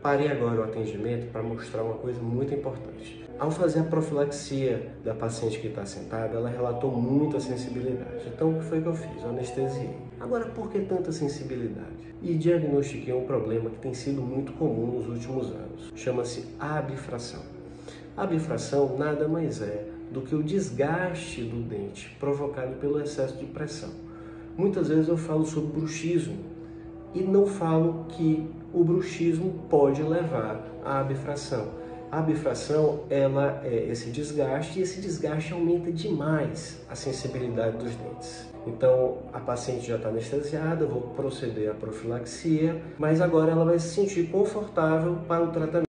Parei agora o atendimento para mostrar uma coisa muito importante. Ao fazer a profilaxia da paciente que está sentada, ela relatou muita sensibilidade. Então, o que foi que eu fiz? Eu anestesiei. Agora, por que tanta sensibilidade? E diagnostiquei um problema que tem sido muito comum nos últimos anos. Chama-se abifração. A abifração nada mais é do que o desgaste do dente provocado pelo excesso de pressão. Muitas vezes eu falo sobre bruxismo e não falo que o bruxismo pode levar à abifração. A abifração, ela é esse desgaste, e esse desgaste aumenta demais a sensibilidade dos dentes. Então, a paciente já está anestesiada, eu vou proceder à profilaxia, mas agora ela vai se sentir confortável para o tratamento.